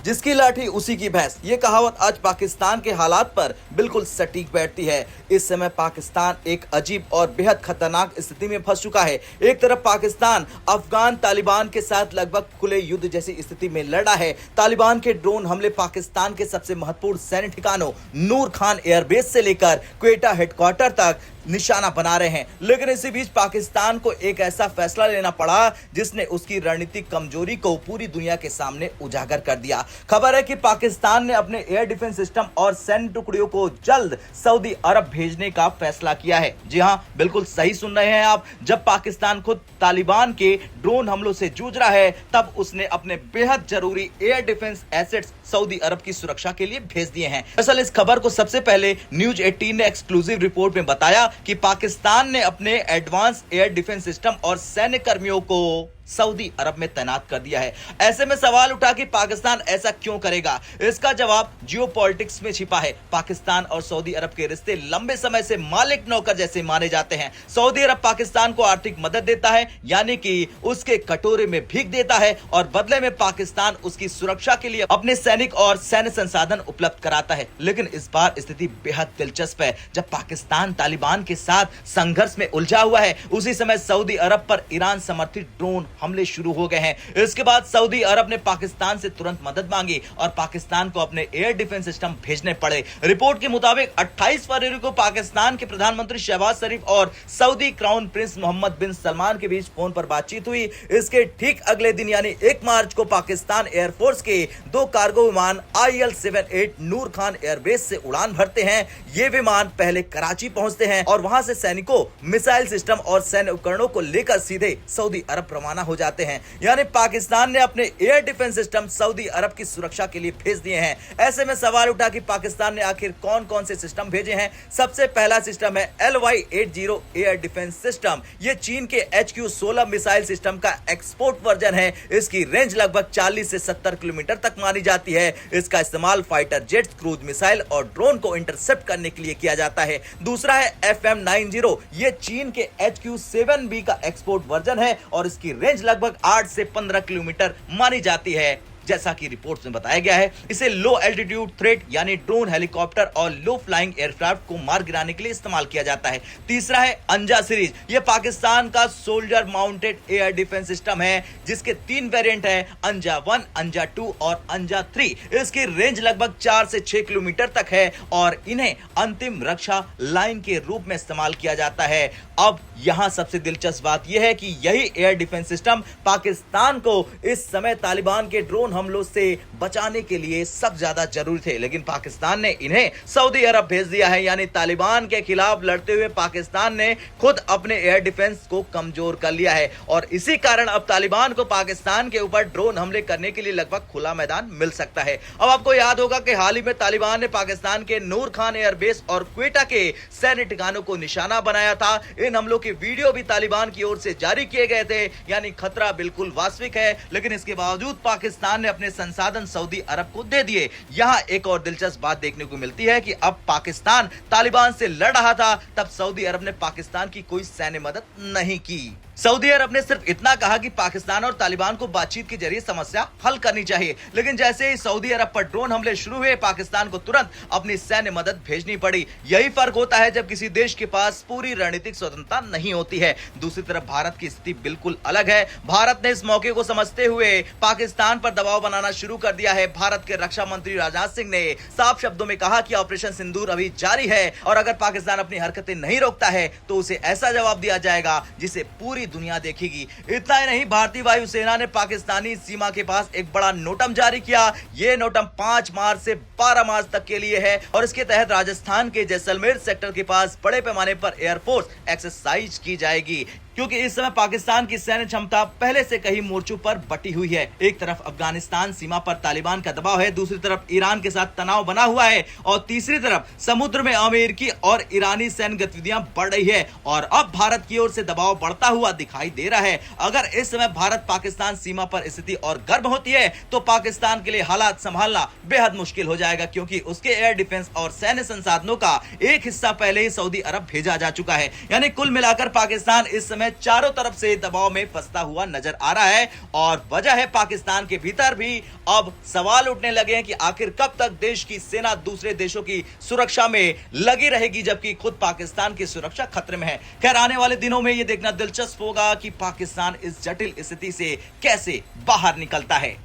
जिसकी लाठी उसी की भैंस, ये कहावत आज पाकिस्तान के हालात पर बिल्कुल सटीक बैठती है। इस समय पाकिस्तान एक अजीब और बेहद खतरनाक स्थिति में फंस चुका है। एक तरफ पाकिस्तान अफगान तालिबान के साथ लगभग खुले युद्ध जैसी स्थिति में लड़ा है। तालिबान के ड्रोन हमले पाकिस्तान के सबसे महत्वपूर्ण सैन्य ठिकानों नूर खान एयरबेस से लेकर क्वेटा हेडक्वार्टर तक निशाना बना रहे हैं। लेकिन इसी बीच पाकिस्तान को एक ऐसा फैसला लेना पड़ा जिसने उसकी रणनीतिक कमजोरी को पूरी दुनिया के सामने उजागर कर दिया। खबर है कि पाकिस्तान ने अपने एयर डिफेंस सिस्टम और सैन्य टुकड़ियों को जल्द सऊदी अरब भेजने का फैसला किया है। जी हां, बिल्कुल सही सुन रहे हैं आप। जब पाकिस्तान खुद तालिबान के ड्रोन हमलों से जूझ रहा है, तब उसने अपने बेहद जरूरी एयर डिफेंस एसेट्स सऊदी अरब की सुरक्षा के लिए भेज दिए हैं। दरअसल इस खबर को सबसे पहले न्यूज 18 ने एक्सक्लूसिव रिपोर्ट में बताया कि पाकिस्तान ने अपने एडवांस एयर डिफेंस सिस्टम और सैन्य कर्मियों को सऊदी अरब में तैनात कर दिया है। ऐसे में सवाल उठा कि पाकिस्तान ऐसा क्यों करेगा। इसका जवाब जियोपॉलिटिक्स में छिपा है। पाकिस्तान और सऊदी अरब के रिश्ते लंबे समय से मालिक नौकर जैसे माने जाते हैं। सऊदी अरब पाकिस्तान को आर्थिक मदद देता है, यानी कि उसके कटोरे में भीख देता है, और बदले में पाकिस्तान उसकी सुरक्षा के लिए अपने सैनिक और सैन्य संसाधन उपलब्ध कराता है। लेकिन इस बार स्थिति बेहद दिलचस्प है। जब पाकिस्तान तालिबान के साथ संघर्ष में उलझा हुआ है, उसी समय सऊदी अरब पर ईरान समर्थित ड्रोन हमले शुरू हो गए हैं। इसके बाद सऊदी अरब ने पाकिस्तान से तुरंत मदद मांगी और पाकिस्तान को अपने एयर डिफेंस सिस्टम भेजने पड़े। रिपोर्ट के मुताबिक 28 फरवरी को पाकिस्तान के प्रधानमंत्री शहबाज शरीफ और सऊदी क्राउन प्रिंस मोहम्मद बिन सलमान के बीच फोन पर बातचीत हुई। इसके ठीक अगले दिन यानी 1 मार्च को पाकिस्तान एयरफोर्स के 2 कार्गो विमान IL-78 नूर खान एयरबेस से उड़ान भरते हैं। ये विमान पहले कराची पहुंचते हैं और वहां से सैनिकों, मिसाइल सिस्टम और सैन्य उपकरणों को लेकर सीधे सऊदी अरब रवाना हो जाते हैं। यानी पाकिस्तान ने अपने एयर डिफेंस सिस्टम सऊदी अरब की सुरक्षा के लिए भेज दिए हैं। ऐसे में सवाल उठा कि पाकिस्तान ने आखिर कौन कौन से सिस्टम भेजे हैं। सबसे पहला सिस्टम है LY-80 एयर डिफेंस सिस्टम। ये चीन के HQ-16 मिसाइल सिस्टम का एक्सपोर्ट वर्जन है। इसकी रेंज लगभग 40 से 70 किलोमीटर तक मानी जाती है। इसका इस्तेमाल फाइटर जेट्स, क्रूज मिसाइल और ड्रोन को इंटरसेप्ट करने के लिए किया जाता है। दूसरा है FM-90। ये चीन के HQ-7B का एक्सपोर्ट वर्जन है और इसकी रेंज लगभग 8 से 15 किलोमीटर मानी जाती है। जैसा कि रिपोर्ट में बताया गया है, इसे लो एल्टीट्यूड थ्रेट यानी ड्रोन, हेलीकॉप्टर और लो फ्लाइंग एयरक्राफ्ट को मार गिराने के लिए इस्तेमाल किया जाता है। तीसरा है अंजा सीरीज। यह पाकिस्तान का soldier mounted air defence system है, जिसके 3 वेरिएंट है, अंजा 1, अंजा 2 और अंजा 3। इसकी रेंज लगभग 4 से 6 किलोमीटर तक है और इन्हें अंतिम रक्षा लाइन के रूप में इस्तेमाल किया जाता है। अब यहां सबसे दिलचस्प बात यह है कि यही एयर डिफेंस सिस्टम पाकिस्तान को इस समय तालिबान के ड्रोन हमलों से बचाने के लिए सबसे ज्यादा जरूरी थे, लेकिन पाकिस्तान ने इन्हें सऊदी अरब भेज दिया है। यानी तालिबान के खिलाफ लड़ते हुए पाकिस्तान ने खुद अपने एयर डिफेंस को कमजोर कर लिया है और इसी कारण अब तालिबान को पाकिस्तान के ऊपर ड्रोन हमले करने के लिए लगभग खुला मैदान मिल सकता है। अब आपको याद होगा कि हाल ही में तालिबान ने पाकिस्तान के नूर खान एयरबेस और क्वेटा के सैन्य ठिकानों को निशाना बनाया था। इन हमलों के वीडियो भी तालिबान की ओर से जारी किए गए थे। यानी खतरा बिल्कुल वास्तविक है, लेकिन इसके बावजूद पाकिस्तान ने अपने संसाधन सऊदी अरब को दे दिए। यहां एक और दिलचस्प बात देखने को मिलती है कि अब पाकिस्तान तालिबान से लड़ रहा था, तब सऊदी अरब ने पाकिस्तान की कोई सैन्य मदद नहीं की। सऊदी अरब ने सिर्फ इतना कहा कि पाकिस्तान और तालिबान को बातचीत के जरिए समस्या हल करनी चाहिए, लेकिन जैसे ही सऊदी अरब पर ड्रोन हमले शुरू हुए, पाकिस्तान को तुरंत अपनी सैन्य मदद भेजनी पड़ी। यही फर्क होता है जब किसी देश के पास पूरी रणनीतिक स्वतंत्रता नहीं होती है। दूसरी तरफ भारत की स्थिति बिल्कुल अलग है। भारत ने इस मौके को समझते हुए पाकिस्तान पर दबाव बनाना शुरू कर दिया है। भारत के रक्षा मंत्री राजनाथ सिंह ने साफ शब्दों में कहा कि ऑपरेशन सिंदूर अभी जारी है और अगर पाकिस्तान अपनी हरकतें नहीं रोकता है तो उसे ऐसा जवाब दिया जाएगा जिसे पूरी दुनिया देखेगी। इतना ही नहीं, भारतीय वायुसेना ने पाकिस्तानी सीमा के पास एक बड़ा नोटम जारी किया। यह नोटम 5 मार्च से 12 मार्च तक के लिए है और इसके तहत राजस्थान के जैसलमेर सेक्टर के पास बड़े पैमाने पर एयरफोर्स एक्सरसाइज की जाएगी, क्योंकि इस समय पाकिस्तान की सैन्य क्षमता पहले से कई मोर्चों पर बटी हुई है। एक तरफ अफगानिस्तान सीमा पर तालिबान का दबाव है, दूसरी तरफ ईरान के साथ तनाव बना हुआ है और तीसरी तरफ समुद्र में अमेरिकी और ईरानी सैन्य गतिविधियां बढ़ रही है और अब भारत की ओर से दबाव बढ़ता हुआ दिखाई दे रहा है। अगर इस समय भारत पाकिस्तान सीमा पर स्थिति और गर्म होती है तो पाकिस्तान के लिए हालात संभालना बेहद मुश्किल हो जाएगा, क्योंकि उसके एयर डिफेंस और सैन्य संसाधनों का एक हिस्सा पहले ही सऊदी अरब भेजा जा चुका है। यानी कुल मिलाकर पाकिस्तान इस समय समय चारों तरफ से दबाव में फंसता हुआ नजर आ रहा है और वजह है पाकिस्तान के भीतर भी अब सवाल उठने लगे हैं कि आखिर कब तक देश की सेना दूसरे देशों की सुरक्षा में लगी रहेगी जबकि खुद पाकिस्तान की सुरक्षा खतरे में है। खैर आने वाले दिनों में यह देखना दिलचस्प होगा कि पाकिस्तान इस जटिल स्थिति से कैसे बाहर निकलता है।